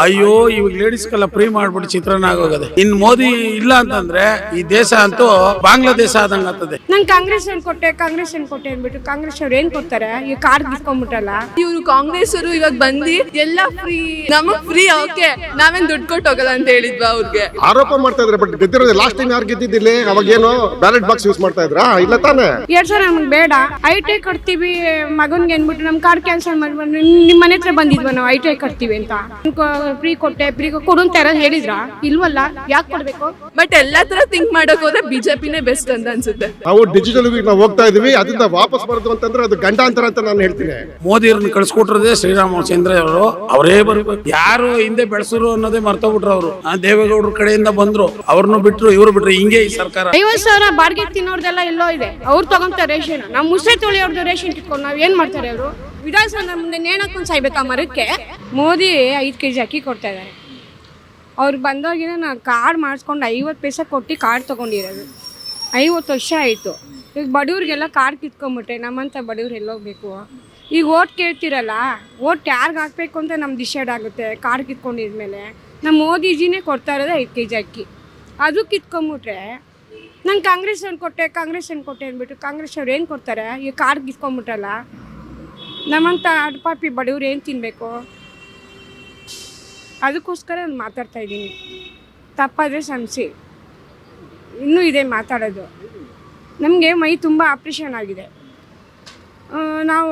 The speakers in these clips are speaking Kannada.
ಅಯ್ಯೋ ಇವಾಗ ಲೇಡೀಸ್ಗೆಲ್ಲ ಫ್ರೀ ಮಾಡ್ಬಿಟ್ಟು ಚಿತ್ರಾನ್ನ ಆಗೋಗದೆ. ಇನ್ ಮೋದಿ ಇಲ್ಲ ಅಂತಂದ್ರೆ ಈ ದೇಶ ಅಂತೂ ಬಾಂಗ್ಲಾದೇಶ ಆದಂಗ ಆಗ್ತದೆ. ನಂಗೆ ಕಾಂಗ್ರೆಸ್ ಏನ್ ಕೊಟ್ಟೆ ಅಂದ್ಬಿಟ್ಟು ಕಾಂಗ್ರೆಸ್ ಅವ್ರು ಏನ್ ಕೊಡ್ತಾರೆ, ಈ ಕಾರ್ಡ್ ಗಿಟ್ಕೊಂಡ್ಬಿಟ್ಟಲ್ಲ. ಇವ್ರು ಕಾಂಗ್ರೆಸ್ ಅವರು ಇವಾಗ ಬಂದಿ ಎಲ್ಲ ಫ್ರೀ, ನಮಗ್ ಫ್ರೀ, ಓಕೆ ನಾವೇನ್ ದುಡ್ಡು ಕೊಟ್ಟು ಹೋಗಲ್ಲ ಅಂತ ಹೇಳಿದ್ವಾ ಅವ್ರಿಗೆ ಆರೋಪ ಮಾಡ್ತಾ ಇದ್ರೆ. ಬಟ್ ಗೆದ್ದಿರೋದು ಲಾಸ್ಟ್ ಟೈಮ್ ಯಾರು ಗೆದ್ದಿದ್ದಿಲ್ಲ? ಅವಾಗ ಏನು ಬ್ಯಾಲೆಟ್ ಬಾಕ್ಸ್ ಯೂಸ್ ಮಾಡ್ತಾ ಇದ್ರಾ? ಇಲ್ಲ ತಾನೆ. 2 ಸಾವಿರ ನಮ್ಗೆ ಬೇಡ, ಐ.ಟಿ.ಐ ಕಟ್ತೀವಿ ಮಗನ್ಗೆ ಅನ್ಬಿಟ್ಟು ನಮ್ ಕಾರ್ಡ್ ಕ್ಯಾನ್ಸಲ್ ಮಾಡ್ಬಿಟ್ಟು ನಿಮ್ ಮನೆ ಹತ್ರ ಬಂದಿದ್ವ ನಾವು ಐ.ಟಿ.ಐ ಕಟ್ತೀವಿ ಅಂತ. ಫ್ರೀ ಕೊಟ್ಟೆ, ಫ್ರೀ ಕೊಡು ಅಂತ ಯಾರು ಹೇಳಿದ್ರ? ಇಲ್ವಲ್ಲ, ಯಾಕೆ ಕೊಡ್ಬೇಕು? ಬಟ್ ಎಲ್ಲಾ ತರ ಥಿಂಕ್ ಮಾಡಕ್ ಹೋದ್ರೆ ಬಿಜೆಪಿನೇ ಬೆಸ್ಟ್ ಅಂತ ಅನ್ಸುತ್ತೆ. ನಾವು ಡಿಜಿಟಲ್ ನಾವು ಹೋಗ್ತಾ ಇದೀವಿ, ಅದರಿಂದ ವಾಪಸ್ ಬರೋದು ಅಂತಂದ್ರೆ ಅದು ಗಂಡಾಂತರ ಅಂತ ನಾನು ಹೇಳ್ತೀನಿ. ಮೋದಿಯವ್ರನ್ನ ಕಳ್ಸಿಕೊಟ್ರದೇ ಶ್ರೀರಾಮಚಂದ್ರ ಅವರು, ಅವರೇ ಬರ್ಬೇಕು. ಯಾರು ಹಿಂದೆ ಬೆಳೆಸರು ಅನ್ನೋದೇ ಮರ್ತೋಗ್ಬಿಟ್ರು ಅವರು. ದೇವೇಗೌಡರ ಕಡೆಯಿಂದ ಬಂದ್ರು, ಅವ್ರನ್ನು ಬಿಟ್ರು, ಇವ್ರು ಬಿಟ್ರು, ಹಿಂಗೆ ಈ ಸರ್ಕಾರ. 50 ಸಾವಿರ ಬಾಡಿಗೆ ತಿನ್ನೋರ್ದೆಲ್ಲ ಎಲ್ಲೋ ಇದೆ, ಅವ್ರು ತಗೊಂತಾರೆ ರೇಷನ್. ನಾವು ಮುಸೆ ತೊಳಿ ಅವ್ರದ್ದು ರೇಷನ್ ಕಿತ್ಕೊಂಡು ನಾವ್ ಏನ್ ಮಾಡ್ತಾರೆ ಅವರು? ವಿಧಾನಸೌಧ ಮುಂದೆ ನೇಣಕ್ಕೊಂದು ಸಾಯ್ಬೇಕಾ ಮರಕ್ಕೆ? ಮೋದಿ 5 kg ಅಕ್ಕಿ ಕೊಡ್ತಾ ಇದ್ದಾರೆ. ಅವ್ರು ಬಂದೋಗಿನ ನಾನು ಕಾರ್ಡ್ ಮಾಡಿಸ್ಕೊಂಡು 50 ಪೈಸೆ ಕೊಟ್ಟು ಕಾರ್ಡ್ ತೊಗೊಂಡಿರೋದು 50 ವರ್ಷ ಆಯಿತು. ಈಗ ಬಡವ್ರಿಗೆಲ್ಲ ಕಾರ್ಡ್ ಕಿತ್ಕೊಂಡ್ಬಿಟ್ರೆ ನಮ್ಮಂಥ ಬಡವ್ರು ಎಲ್ಲೋಗ್ಬೇಕು? ಈಗ ಓಟ್ ಕೇಳ್ತಿರಲ್ಲ, ಓಟ್ ಯಾರಿಗೆ ಹಾಕ್ಬೇಕು ಅಂತ ನಮ್ದು ಡಿಸೈಡ್ ಆಗುತ್ತೆ. ಕಾರ್ಡ್ ಕಿತ್ಕೊಂಡಿದ್ಮೇಲೆ ನಮ್ಮ ಮೋದಿಜಿನೇ ಕೊಡ್ತಾ ಇರೋದು 5 kg ಅಕ್ಕಿ. ಅದು ಕಿತ್ಕೊಂಡ್ಬಿಟ್ರೆ ನಂಗೆ ಕಾಂಗ್ರೆಸ್ ಏನು ಕೊಟ್ಟೆ ಅಂದ್ಬಿಟ್ಟು ಕಾಂಗ್ರೆಸ್ ಅವ್ರು ಏನು ಕೊಡ್ತಾರೆ, ಈ ಕಾರ್ಡ್ ಕಿತ್ಕೊಂಡ್ಬಿಟ್ರಲ್ಲ. ನಮ್ಮಂಥ ಅಡ್ಪಾಪಿ ಬಡವ್ರು ಏನು ತಿನ್ನಬೇಕು? ಅದಕ್ಕೋಸ್ಕರ ನಾನು ಮಾತಾಡ್ತಾ ಇದ್ದೀನಿ. ತಪ್ಪಾದರೆ ಕ್ಷಮಿಸಿ. ಇನ್ನೂ ಇದೆ ಮಾತಾಡೋದು. ನಮಗೆ ಮೈ ತುಂಬ ಆಪ್ರೇಷನ್ ಆಗಿದೆ. ನಾವು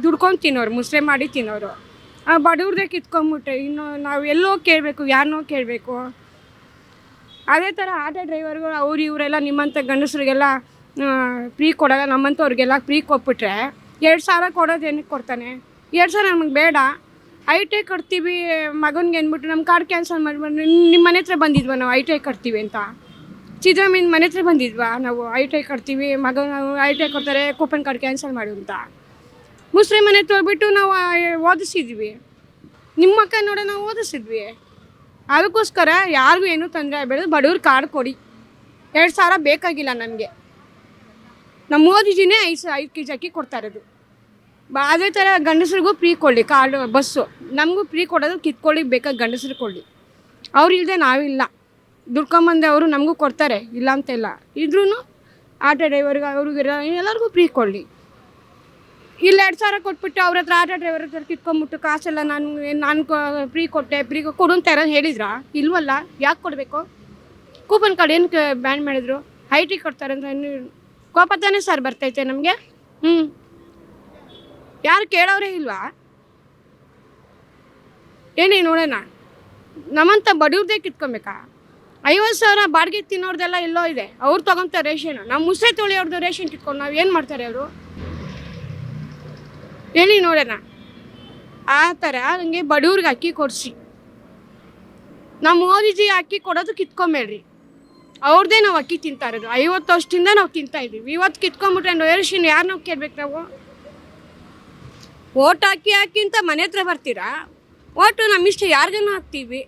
ದುಡ್ಕೊಂಡು ತಿನ್ನೋರು, ಮುಸ್ರೆ ಮಾಡಿ ತಿನ್ನೋರು. ಆ ಬಡವ್ರದೇ ಕಿತ್ಕೊಂಡ್ಬಿಟ್ರೆ ಇನ್ನು ನಾವು ಎಲ್ಲೋ ಕೇಳಬೇಕು, ಯಾರನ್ನೋ ಕೇಳಬೇಕು. ಅದೇ ಥರ ಆಟೋ ಡ್ರೈವರ್ಗಳು ಅವ್ರು ಇವರೆಲ್ಲ ನಿಮ್ಮಂಥ ಗಂಡಸ್ರಿಗೆಲ್ಲ ಫ್ರೀ ಕೊಡೋಲ್ಲ, ನಮ್ಮಂಥವ್ರಿಗೆಲ್ಲ ಫ್ರೀ ಕೊಟ್ಬಿಟ್ರೆ 2 ಸಾವಿರ ಕೊಡೋದು ಏನಕ್ಕೆ ಕೊಡ್ತಾನೆ? 2 ಸಾವಿರ ನಮಗೆ ಬೇಡ, ಐ.ಟಿ.ಐ ಕಟ್ತೀವಿ ಮಗನಿಗೆ ಅಂದ್ಬಿಟ್ಟು ನಮ್ಮ ಕಾರ್ಡ್ ಕ್ಯಾನ್ಸಲ್ ಮಾಡಿಬಿಟ್ಟು ನಿಮ್ಮ ಮನೆ ಹತ್ರ ಬಂದಿದ್ವಾ ನಾವು ಐ.ಟಿ.ಐ ಕಟ್ತೀವಿ ಅಂತ? ಸಿದ್ದರಾಮಯ್ಯನ ಮನೆ ಹತ್ರ ಬಂದಿದ್ವಾ ನಾವು ಐ.ಟಿ.ಐ ಕಟ್ತೀವಿ ಐ.ಟಿ.ಐ ಕೊಡ್ತಾರೆ ಕೂಪನ್ ಕಾರ್ಡ್ ಕ್ಯಾನ್ಸಲ್ ಮಾಡು ಅಂತ? ಮುಸ್ಲಿಂ ಮನೆ ಹತ್ರ ಹೋಗ್ಬಿಟ್ಟು ನಾವು ಓದಿಸಿದ್ವಿ, ನಿಮ್ಮ ಮಕ್ಕ ನೋಡ ನಾವು ಓದಿಸಿದ್ವಿ. ಅದಕ್ಕೋಸ್ಕರ ಯಾರಿಗೂ ಏನೂ ತೊಂದರೆ ಆಗಬೇಡ, ಬಡವ್ರು ಕಾರ್ಡ್ ಕೊಡಿ. 2 ಸಾವಿರ ಬೇಕಾಗಿಲ್ಲ ನನಗೆ. ನಮ್ಮ ಮೋದಿಜಿನೇ 5 kg ಅಕ್ಕಿ ಕೊಡ್ತಾ ಇರೋದು. ಅದೇ ಥರ ಗಂಡಸ್ರಿಗೂ ಫ್ರೀ ಕೊಡಲಿ ಕಾರ್ಡು, ಬಸ್ಸು ನಮಗೂ ಫ್ರೀ ಕೊಡೋದು ಕಿತ್ಕೊಳ್ಳಿ, ಬೇಕಾದ ಗಂಡಸ್ರು ಕೊಡಲಿ. ಅವ್ರು ಇಲ್ಲದೆ ನಾವಿಲ್ಲ, ದುಡ್ಕೊಂಬಂದೆ ಅವರು ನಮಗೂ ಕೊಡ್ತಾರೆ, ಇಲ್ಲ ಅಂತೆಲ್ಲ. ಇದ್ರೂ ಆಟೋ ಡ್ರೈವರ್ಗೆ ಅವ್ರಿಗೆ ಎಲ್ಲರಿಗೂ ಫ್ರೀ ಕೊಡಲಿ. ಇಲ್ಲಿ 2 ಸಾವಿರ ಕೊಟ್ಬಿಟ್ಟು ಅವ್ರ ಹತ್ರ ಆಟೋ ಡ್ರೈವರ್ ಹತ್ರ ಕಿತ್ಕೊಂಡ್ಬಿಟ್ಟು ಕಾಸೆಲ್ಲ ನಾನು ಫ್ರೀ ಕೊಡು ಅಂತ ಯಾರು ಹೇಳಿದ್ರಾ? ಇಲ್ವಲ್ಲ, ಯಾಕೆ ಕೊಡಬೇಕು? ಕೂಪನ್ ಕಾರ್ಡ್ ಏನಕ್ಕೆ ಬ್ಯಾನ್ ಮಾಡಿದ್ರು? ಐ.ಟಿ ಕೊಡ್ತಾರೆ ಅಂದರೆ ಕೋಪ ತಾನೇ ಸರ್ ಬರ್ತೈತೆ ನಮಗೆ. ಯಾರು ಕೇಳೋರೇ ಇಲ್ವಾ? ಏನೇ ನೋಡೋಣ, ನಮ್ಮಂಥ ಬಡವ್ರದೇ ಕಿತ್ಕೊಬೇಕಾ? 50 ಸಾವಿರ ಬಾಡಿಗೆ ತಿನ್ನೋರ್ದೆಲ್ಲ ಎಲ್ಲೋ ಇದೆ, ಅವ್ರು ತಗೊಂತಾರೆ ರೇಷನ್. ನಾವು ಮುಸೆ ತೊಳಿ ಅವ್ರದ್ದು ರೇಷನ್ ಕಿತ್ಕೊಂಡು ನಾವು ಏನು ಮಾಡ್ತಾರೆ ಅವರು? ಹೇಳಿ ನೋಡೋಣ. ಆ ಥರ ನನಗೆ ಬಡವ್ರಿಗೆ ಅಕ್ಕಿ ಕೊಡಿಸಿ. ನಮ್ಮ ಮೋದಿಜಿ ಅಕ್ಕಿ ಕೊಡೋದು ಕಿತ್ಕೊಂಬೇಡ್ರಿ, ಅವ್ರದ್ದೇ ನಾವು ಅಕ್ಕಿ ತಿಂತಾ ಇರೋದು. 50 ವರ್ಷದಿಂದ ನಾವು ತಿಂತಾ ಇದ್ದೀವಿ. ಇವತ್ತು ಕಿತ್ಕೊಂಡ್ಬಿಟ್ರೆ ರೇಷನ್ ಯಾರು ನಾವು ಕೇಳ್ಬೇಕು? ನಾವು ಓಟ್ ಹಾಕಿ ಅಂತ ಮನೆ ಹತ್ರ ಬರ್ತೀರಾ? ಓಟು ನಮ್ಮ ಇಷ್ಟ ಯಾರಿಗೇನೂ ಹಾಕ್ತೀವಿ.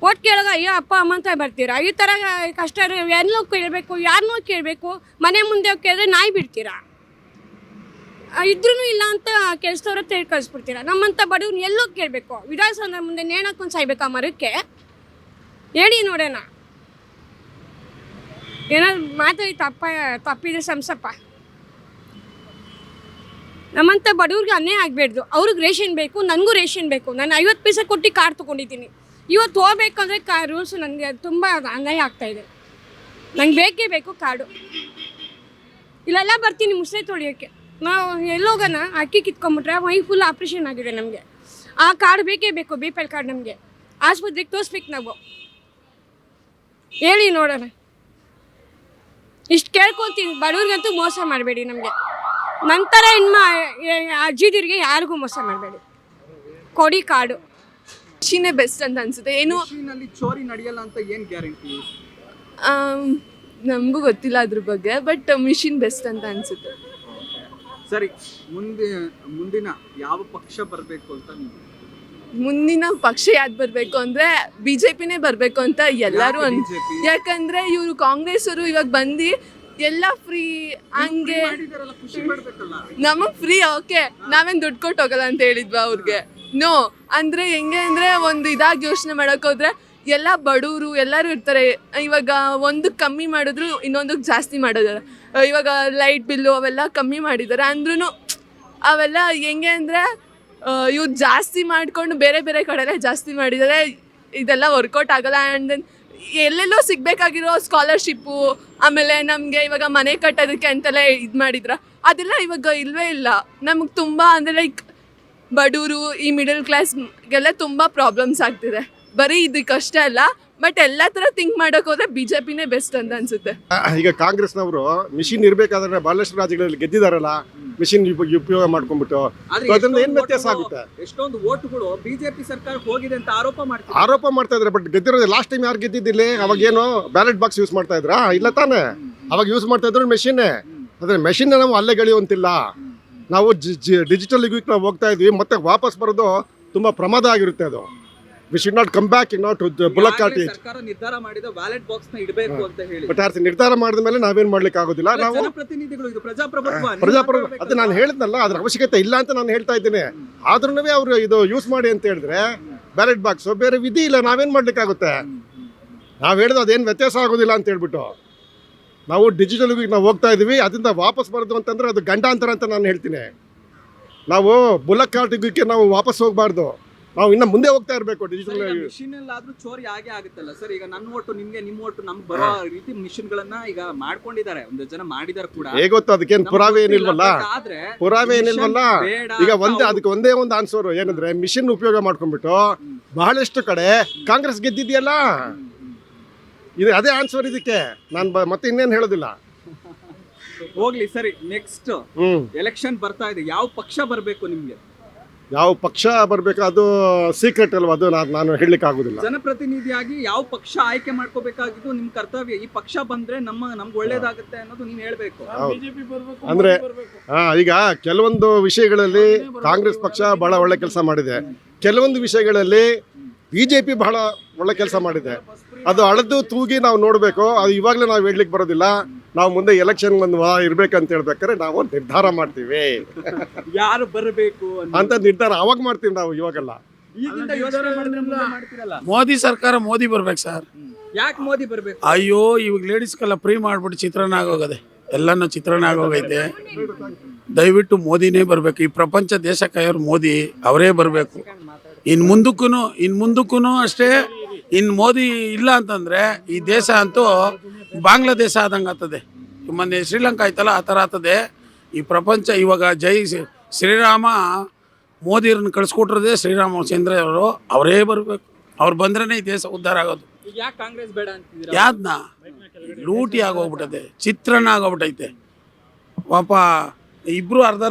ಓಟ್ ಕೇಳೋದು ಅಯ್ಯೋ ಅಪ್ಪ ಅಮ್ಮ ಅಂತ ಬರ್ತೀರಾ? ಈ ಥರ ಕಷ್ಟ ಎಲ್ಲೋ ಕೇಳಬೇಕು, ಯಾರನ್ನೋ ಕೇಳಬೇಕು. ಮನೆ ಮುಂದೆ ಕೇಳಿದ್ರೆ ನಾಯಿ ಬಿಡ್ತೀರಾ? ಇದ್ರೂ ಇಲ್ಲ ಅಂತ ಕೆಲಸದವ್ರ ತಿಳಿ ಕಳಿಸ್ಬಿಡ್ತೀರಾ. ನಮ್ಮಂಥ ಬಡವ್ರನ್ನ ಎಲ್ಲೋ ಕೇಳಬೇಕು? ವಿಧಾನಸೌಧ ಮುಂದೆ ನೇಣಕ್ಕೊಂದು ಸಾಯ್ಬೇಕಾ ಮರಕ್ಕೆ? ಹೇಳಿ ನೋಡೋಣ. ಏನಾದ್ರು ಮಾತಾಡಿ ತಪ್ಪಿದೆ ಸಂಸಪ್ಪ. ನಮ್ಮಂಥ ಬಡವ್ರಿಗೆ ಅನ್ನೇ ಆಗಬೇಡ್ದು. ಅವ್ರಿಗೆ ರೇಷನ್ ಬೇಕು, ನನಗೂ ರೇಷನ್ ಬೇಕು. ನಾನು 50 ಪೈಸೆ ಕೊಟ್ಟು ಕಾರ್ಡ್ ತೊಗೊಂಡಿದ್ದೀನಿ. ಇವತ್ತು ಹೋಗ್ಬೇಕಂದ್ರೆ ರೂಲ್ಸು ನನಗೆ ತುಂಬ ಅನ್ಯಾಯ ಆಗ್ತಾಯಿದೆ. ನಂಗೆ ಬೇಕೇ ಬೇಕು ಕಾರ್ಡು. ಇಲ್ಲೆಲ್ಲ ಬರ್ತೀನಿ ಮುಸ್ರೆ ತೊಳಿಯೋಕ್ಕೆ. ನಾವು ಎಲ್ಲೋಗೋಣ, ಅಕ್ಕಿ ಕಿತ್ಕೊಂಡ್ಬಿಟ್ರೆ ಮೈ ಫುಲ್ ಆಪ್ರೇಷನ್ ಆಗಿದೆ ನಮಗೆ. ಆ ಕಾರ್ಡ್ ಬೇಕೇ ಬೇಕು, BPL ಕಾರ್ಡ್ ನಮಗೆ. ಆಸ್ಪತ್ರೆಗೆ ತೋರಿಸ್ಬೇಕು ನಾವು. ಹೇಳಿ ನೋಡೋಣ. ಇಷ್ಟು ಕೇಳ್ಕೊತೀನಿ, ಬಡವ್ರಿಗಂತೂ ಮೋಸ ಮಾಡಬೇಡಿ. ನಮಗೆ ನಂತರ ಅಜ್ಜಿದಿರಿಗೆ ಯಾರಿಗೂ ಮೋಸ ಮಾಡಬೇಡಿ, ಕೊಡಿ ಕಾರ್ಡು. ಮಿಷಿನೇ ಬೆಸ್ಟ್ ಅಂತ ಅನ್ಸುತ್ತೆ. ಏನು ಚೋರಿ ನಡೆಯಲ್ಲ ಅಂತ ಏನು ಗ್ಯಾರಂಟಿ? ನಮಗೂ ಗೊತ್ತಿಲ್ಲ ಅದ್ರ ಬಗ್ಗೆ, ಬಟ್ ಮಿಷಿನ್ ಬೆಸ್ಟ್ ಅಂತ ಅನ್ಸುತ್ತೆ. ಸರಿ, ಮುಂದಿನ ಯಾವ ಪಕ್ಷ ಬರಬೇಕು ಅಂತ ನೀವು? ಮುಂದಿನ ಪಕ್ಷ ಯಾವ್ದು ಬರಬೇಕು ಅಂದರೆ ಬಿಜೆಪಿನೇ ಬರಬೇಕು ಅಂತ ಎಲ್ಲರೂ ಯಾಕಂದರೆ ಇವರು ಕಾಂಗ್ರೆಸ್ ಅವರು ಇವಾಗ ಬಂದು ಎಲ್ಲ ಫ್ರೀ ಹಂಗೆ ಖುಷಿ ಪಡ್ಬೇಕಲ್ಲ. ನಮಗೆ ಫ್ರೀ, ಓಕೆ ನಾವೇನು ದುಡ್ಡು ಕೊಟ್ಟು ಹೋಗಲ್ಲ ಅಂತ ಹೇಳಿದ್ವಾ ಅವ್ರಿಗೆ? ನೋ ಅಂದರೆ ಹೆಂಗೆ ಅಂದರೆ ಒಂದು ಇದಾಗಿ ಯೋಚನೆ ಮಾಡೋಕ್ಕೋದ್ರೆ ಎಲ್ಲ ಬಡವರು ಎಲ್ಲರೂ ಇರ್ತಾರೆ. ಇವಾಗ ಒಂದಕ್ಕೆ ಕಮ್ಮಿ ಮಾಡಿದ್ರು ಇನ್ನೊಂದಕ್ಕೆ ಜಾಸ್ತಿ ಮಾಡೋದಾರೆ. ಇವಾಗ ಲೈಟ್ ಬಿಲ್ಲು ಅವೆಲ್ಲ ಕಮ್ಮಿ ಮಾಡಿದ್ದಾರೆ ಅಂದ್ರೂ ಅವೆಲ್ಲ ಹೆಂಗೆ ಅಂದರೆ ಇವ್ರು ಜಾಸ್ತಿ ಮಾಡಿಕೊಂಡು ಬೇರೆ ಬೇರೆ ಕಡೆಯಲ್ಲೇ ಜಾಸ್ತಿ ಮಾಡಿದ್ದಾರೆ. ಇದೆಲ್ಲ ವರ್ಕೌಟ್ ಆಗಲ್ಲ. ಆ್ಯಂಡ್ ದೆನ್ ಎಲ್ಲೆಲ್ಲೋ ಸಿಗಬೇಕಾಗಿರೋ ಸ್ಕಾಲರ್ಶಿಪ್ಪು, ಆಮೇಲೆ ನಮಗೆ ಇವಾಗ ಮನೆ ಕಟ್ಟೋದಕ್ಕೆ ಅಂತೆಲ್ಲ ಇದು ಮಾಡಿದ್ರ, ಅದೆಲ್ಲ ಇವಾಗ ಇಲ್ಲವೇ ಇಲ್ಲ. ನಮಗೆ ತುಂಬ ಅಂದರೆ ಲೈಕ್ ಬಡವರು ಈ ಮಿಡಲ್ ಕ್ಲಾಸ್ಗೆಲ್ಲ ತುಂಬ ಪ್ರಾಬ್ಲಮ್ಸ್ ಆಗ್ತಿದೆ. ಬರೀ ಇದಕ್ಕಷ್ಟೇ ಅಲ್ಲ, ಬಟ್ ಎಲ್ಲ ಥರ ಥಿಂಕ್ ಮಾಡೋಕೆ ಹೋದ್ರೆ BJPನೇ ಬೆಸ್ಟ್ ಅಂತ ಅನ್ಸುತ್ತೆ. ಈಗ ಕಾಂಗ್ರೆಸ್ನವರು ಮಿಷಿನ್ ಇರ್ಬೇಕಾದ್ರೆ ಬಹಳಷ್ಟು ರಾಜ್ಯಗಳಲ್ಲಿ ಗೆದ್ದಿದಾರಲ್ಲ, ಮಿಷಿನ್ ಉಪಯೋಗ ಮಾಡ್ಕೊಂಡ್ಬಿಟ್ಟು. ಅದರಿಂದ ಏನ್ ವ್ಯತ್ಯಾಸ ಆಗುತ್ತೆ? ಎಷ್ಟೊಂದು ಓಟ್ಗಳು ಬಿಜೆಪಿ ಸರ್ಕಾರಕ್ಕೆ ಹೋಗಿದೆ ಅಂತ ಆರೋಪ ಮಾಡ್ತಾ ಇದ್ರೆ, ಬಟ್ ಗೆದ್ದಿರೋದು ಲಾಸ್ಟ್ ಟೈಮ್ ಯಾರು ಗೆದ್ದಿದ್ದಿಲ್ಲ? ಅವಾಗ ಏನು ಬ್ಯಾಲೆಟ್ ಬಾಕ್ಸ್ ಯೂಸ್ ಮಾಡ್ತಾ ಇದ್ರಾ? ಇಲ್ಲ ತಾನೆ. ಅವಾಗ ಯೂಸ್ ಮಾಡ್ತಾ ಇದ್ರು ಮೆಷಿನ್. ಅದ್ರ ಮೆಷಿನ್ ನಾವು ಅಲ್ಲೇ ಗೆಳೆಯುವಂತಿಲ್ಲ. ನಾವು ಡಿಜಿಟಲ್ ಯುಗಕ್ಕೆ ನಾವು ಹೋಗ್ತಾ ಇದ್ವಿ, ಮತ್ತೆ ವಾಪಸ್ ಬರೋದು ತುಂಬಾ ಪ್ರಮಾದ ಆಗಿರುತ್ತೆ. ಅದು we should not come back not bullock cart. ಸರ್ಕಾರ ನಿರ್ಧಾರ ಮಾಡಿದ ಬ್ಯಾಲೆಟ್ ಬಾಕ್ಸ್ ನ ಇಡಬೇಕು ಅಂತ ಹೇಳಿ. ಬಟ್ ನಿರ್ಧಾರ ಮಾಡಿದ ಮೇಲೆ ನಾವೇನ್ ಮಾಡ್ಲಿಕ್ಕೆ ಆಗೋದಿಲ್ಲ. ನಾವು ಜನಪ್ರತಿನಿಧಿಗಳು, ಇದು ಪ್ರಜಾಪ್ರಭುತ್ವ. ಅದು ನಾನು ಹೇಳಿದ್ನಲ್ಲ, ಅದ್ರ ಅವಶ್ಯಕತೆ ಇಲ್ಲ ಅಂತ ನಾನು ಹೇಳ್ತಾ ಇದ್ದೀನಿ. ಆದ್ರೂ ಅವ್ರು ಇದು ಯೂಸ್ ಮಾಡಿ ಅಂತ ಹೇಳಿದ್ರೆ ಬ್ಯಾಲೆಟ್ ಬಾಕ್ಸ್, ಬೇರೆ ವಿಧಿ ಇಲ್ಲ. ನಾವೇನ್ ಮಾಡ್ಲಿಕ್ಕೆ ಆಗುತ್ತೆ? ನಾವ್ ಹೇಳಿದ್ರೆ ಅದೇನು ವ್ಯತ್ಯಾಸ ಆಗೋದಿಲ್ಲ ಅಂತ ಹೇಳ್ಬಿಟ್ಟು ನಾವು ಡಿಜಿಟಲ್ ಯುಗಕ್ಕೆ ನಾವು ಹೋಗ್ತಾ ಇದೀವಿ. ಅದರಿಂದ ವಾಪಸ್ ಬರೋದು ಅಂತಂದ್ರೆ ಅದು ಗಂಡಾಂತರ ಅಂತ ನಾನು ಹೇಳ್ತೀನಿ. ನಾವು ಬುಲಕ್ ಕಾರ್ಟ್ ಯುಗಕ್ಕೆ ನಾವು ವಾಪಸ್ ಹೋಗ್ಬಾರ್ದು. ನಾವು ಇನ್ನ ಮುಂದೆ ಹೋಗ್ತಾ ಇರಬೇಕು. ಡಿಜಿಟಲ್ ಮಿಷಿನ್ ಆದ್ರೂ ಚೋರಿ ಆಗೇ ಆಗುತ್ತಲ್ಲ ಸರ್. ಈಗ ನನ್ನ ಓಟು ನಿಮ್ಗೆ, ನಿಮ್ಮ ಓಟು ನಮ್ಗೆ ಬರೋ ರೀತಿ ಮಿಷಿನ್ ಗಳನ್ನ ಈಗ ಮಾಡ್ಕೊಂಡಿದ್ದಾರೆ, ಒಂದು ಜನ ಮಾಡಿದಾರೆ ಕೂಡ. ಹೇಗೊತ್ತು? ಅದಕ್ಕೇನು ಪುರಾವೆ ಏನಿಲ್ವಲ್ಲ. ಆದ್ರೆ ಪುರಾವೆ ಏನಿಲ್ವಲ್ಲ. ಈಗ ಅದಕ್ಕೆ ಒಂದೇ ಒಂದು ಆನ್ಸರ್ ಏನಂದ್ರೆ, ಮಿಷಿನ್ ಉಪಯೋಗ ಮಾಡ್ಕೊಂಡ್ಬಿಟ್ಟು ಬಹಳಷ್ಟು ಕಡೆ ಕಾಂಗ್ರೆಸ್ ಗೆದ್ದಿದೆಯಲ್ಲ, ಇದು ಅದೇ ಆನ್ಸರ್ ಇದಕ್ಕೆ. ನಾನು ಮತ್ತೆ ಇನ್ನೇನು ಹೇಳೋದಿಲ್ಲ. ಹೋಗ್ಲಿ ಸರಿ. ನೆಕ್ಸ್ಟ್ ಎಲೆಕ್ಷನ್ ಬರ್ತಾ ಇದೆ, ಯಾವ ಪಕ್ಷ ಬರ್ಬೇಕು ನಿಮ್ಗೆ? ಯಾವ ಪಕ್ಷ ಬರ್ಬೇಕು ಅದು ಸೀಕ್ರೆಟ್ ಅಲ್ವಾ, ಅದು ನಾನು ಹೇಳಲಿಕ್ಕೆ ಆಗುದಿಲ್ಲ. ಜನಪ್ರತಿನಿಧಿಯಾಗಿ ಯಾವ ಪಕ್ಷ ಆಯ್ಕೆ ಮಾಡ್ಕೋಬೇಕಾಗಿದ್ದು ನಿಮ್ ಕರ್ತವ್ಯ. ಈ ಪಕ್ಷ ಬಂದ್ರೆ ನಮ್ಗೆ ಒಳ್ಳೇದಾಗುತ್ತೆ ಅನ್ನೋದು ನೀವ್ ಹೇಳ್ಬೇಕು. ಅಂದ್ರೆ ಈಗ ಕೆಲವೊಂದು ವಿಷಯಗಳಲ್ಲಿ ಕಾಂಗ್ರೆಸ್ ಪಕ್ಷ ಬಹಳ ಒಳ್ಳೆ ಕೆಲಸ ಮಾಡಿದೆ, ಕೆಲವೊಂದು ವಿಷಯಗಳಲ್ಲಿ ಬಿಜೆಪಿ ಬಹಳ ಒಳ್ಳೆ ಕೆಲಸ ಮಾಡಿದೆ. ಅದು ಅಳೆದು ತೂಗಿ ನಾವು ನೋಡ್ಬೇಕು. ಅದು ಇವಾಗಲೇ ನಾವು ಹೇಳಲಿಕ್ಕೆ ಬರೋದಿಲ್ಲ. ನಾವು ಮುಂದೆ ಎಲೆಕ್ಷನ್ ಒಂದು ಇರ್ಬೇಕಂತ ಹೇಳ್ಬೇಕಾದ್ರೆ ನಾವು ನಿರ್ಧಾರ ಮಾಡ್ತೀವಿ ಯಾರು ಬರಬೇಕು ಅಂತ ನಿರ್ಧಾರ ಅವಾಗ ಮಾಡ್ತೀವಿ ನಾವು, ಇವಾಗಲ್ಲ. ಈಗಿಂದ ಯೋಚನೆ ಮಾಡ್ತಿರಲ್ಲ. ಮೋದಿ ಸರ್ಕಾರ, ಮೋದಿ ಬರ್ಬೇಕು ಸರ್. ಯಾಕೆ ಮೋದಿ ಬರ್ಬೇಕು? ಅಯ್ಯೋ, ಇವಾಗ ಲೇಡೀಸ್ಗೆಲ್ಲ ಫ್ರೀ ಮಾಡ್ಬಿಟ್ಟು ಚಿತ್ರಾನ್ನ ಆಗೋಗದೆ, ಎಲ್ಲನೂ ಚಿತ್ರಾನ್ನ ಆಗೋಗೈತೆ. ದಯವಿಟ್ಟು ಮೋದಿನೇ ಬರ್ಬೇಕು. ಈ ಪ್ರಪಂಚ ದೇಶ ಕಾಯೋರು ಮೋದಿ ಅವರೇ ಬರಬೇಕು. ಇನ್ನು ಮುಂದಕ್ಕೂ ಅಷ್ಟೇ. ಇನ್ನು ಮೋದಿ ಇಲ್ಲ ಅಂತಂದರೆ ಈ ದೇಶ ಅಂತೂ ಬಾಂಗ್ಲಾದೇಶ ಆದಂಗೆ ಆಗ್ತದೆ. ಮೊನ್ನೆ ಶ್ರೀಲಂಕಾ ಆಯ್ತಲ್ಲ, ಆ ಥರ ಆಗ್ತದೆ ಈ ಪ್ರಪಂಚ. ಇವಾಗ ಜೈ ಶ್ರೀರಾಮ ಮೋದಿಯವ್ರನ್ನ ಕಳಿಸ್ಕೊಟ್ರದೇ ಶ್ರೀರಾಮಚಂದ್ರ ಅವರು, ಅವರೇ ಬರಬೇಕು. ಅವ್ರು ಬಂದ್ರೇ ಈ ದೇಶ ಉದ್ಧಾರ ಆಗೋದು. ಯಾಕೆ ಕಾಂಗ್ರೆಸ್ ಬೇಡ ಅಂತಿದ್ದೀರಾ? ಯಾವ್ದನ್ನ ಲೂಟಿ ಆಗೋಗ್ಬಿಟ್ಟದೆ, ಚಿತ್ರಣ ಆಗೋಗ್ಬಿಟ್ಟೈತೆ. ಪಾಪ ಇಬ್ಬರು ಅರ್ಧ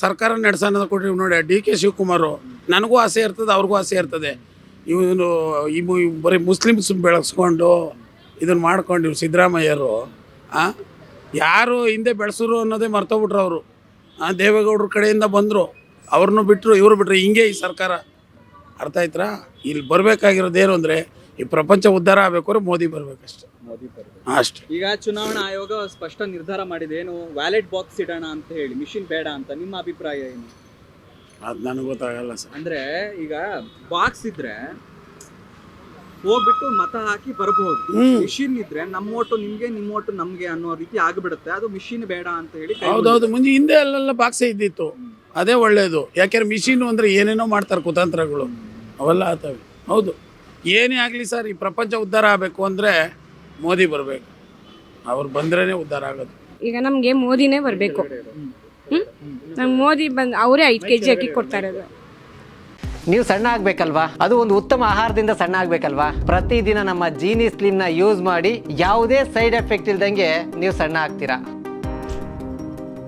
ಸರ್ಕಾರ ನಡೆಸೋಣ ಕೊಟ್ಟಿವಿ ನೋಡಿ. DK ಶಿವಕುಮಾರು, ನನಗೂ ಆಸೆ ಇರ್ತದೆ, ಅವ್ರಿಗೂ ಆಸೆ ಇರ್ತದೆ. ಇವನು ಬರೀ ಮುಸ್ಲಿಮ್ಸ್ ಬೆಳೆಸ್ಕೊಂಡು ಇದನ್ನು ಮಾಡ್ಕೊಂಡು ಇವ್ರು ಸಿದ್ದರಾಮಯ್ಯರು ಯಾರು ಹಿಂದೆ ಬೆಳೆಸೋರು ಅನ್ನೋದೇ ಮರ್ತೋಗ್ಬಿಟ್ರು ಅವರು. ದೇವೇಗೌಡರ ಕಡೆಯಿಂದ ಬಂದರು, ಅವ್ರನ್ನೂ ಬಿಟ್ಟರು, ಇವರು ಬಿಟ್ಟರು. ಹಿಂಗೆ ಈ ಸರ್ಕಾರ. ಅರ್ಥ ಆಯ್ತಾ? ಇಲ್ಲಿ ಬರಬೇಕಾಗಿರೋದೇನು ಅಂದರೆ ಈ ಪ್ರಪಂಚ ಉದ್ಧಾರ ಆಗಬೇಕಾದ್ರೆ ಮೋದಿ ಬರಬೇಕಷ್ಟೆ. ಅಷ್ಟೇ. ಈಗ ಚುನಾವಣಾ ಆಯೋಗ ಸ್ಪಷ್ಟ ನಿರ್ಧಾರ ಮಾಡಿದೆ, ಏನು ವ್ಯಾಲೆಟ್ ಬಾಕ್ಸ್ ಇಡೋಣ ಅಂತ ಹೇಳಿ, ಮಿಷಿನ್ ಬೇಡ ಅಂತ. ನಿಮ್ಮ ಅಭಿಪ್ರಾಯ ಏನು? ಅದು ನನಗೆ ಗೊತ್ತಾಗಲ್ಲ ಸರ್. ಅಂದ್ರೆ ಈಗ ಬಾಕ್ಸ್ ಇದ್ರೆ ಹೋಗ್ಬಿಟ್ಟು ಮತ ಹಾಕಿ ಬರಬಹುದು. ಮಿಷಿನ್ ಇದ್ರೆ ನಮ್ಮ ಓಟು ನಿಮ್ಗೆ, ನಿಮ್ಮ ಓಟು ನಮ್ಗೆ ಅನ್ನೋ ರೀತಿ ಆಗ್ಬಿಡುತ್ತೆ. ಅದು ಮಿಷಿನ್ ಬೇಡ ಅಂತ ಹೇಳಿ. ಹೌದೌದು, ಮುಂದೆ ಹಿಂದೆ ಅಲ್ಲೆಲ್ಲ ಬಾಕ್ಸೇ ಇದ್ದಿತ್ತು, ಅದೇ ಒಳ್ಳೇದು. ಯಾಕೆಂದ್ರೆ ಮಿಷಿನ್ ಅಂದರೆ ಏನೇನೋ ಮಾಡ್ತಾರೆ ಕುತಂತ್ರಗಳು, ಅವೆಲ್ಲ ಆಗ್ತವೆ. ಹೌದು, ಏನೇ ಆಗಲಿ ಸರ್, ಈ ಪ್ರಪಂಚ ಉದ್ಧಾರ ಆಗಬೇಕು ಅಂದರೆ ಮೋದಿ ಬರಬೇಕು. ಅವ್ರು ಬಂದ್ರೇ ಉದ್ಧಾರ ಆಗೋದು. ಈಗ ನಮಗೆ ಮೋದಿನೇ ಬರಬೇಕು. ನಮ್ಗೆ ಮೋದಿ ಬಂದು ಅವರೇ 5 kg ಅಕ್ಕಿ ಕೊಡ್ತಾ ಇರೋದು. ನೀವು ಸಣ್ಣ ಆಗ್ಬೇಕಲ್ವಾ? ಅದು ಒಂದು ಉತ್ತಮ ಆಹಾರದಿಂದ ಸಣ್ಣ ಆಗ್ಬೇಕಲ್ವಾ? ಪ್ರತಿದಿನ ನಮ್ಮ ಜೀನಿ ಸ್ಲಿಮ್ನ ಯೂಸ್ ಮಾಡಿ ಯಾವುದೇ ಸೈಡ್ ಎಫೆಕ್ಟ್ ಇಲ್ದಂಗೆ ನೀವು ಸಣ್ಣ ಆಗ್ತೀರಾ.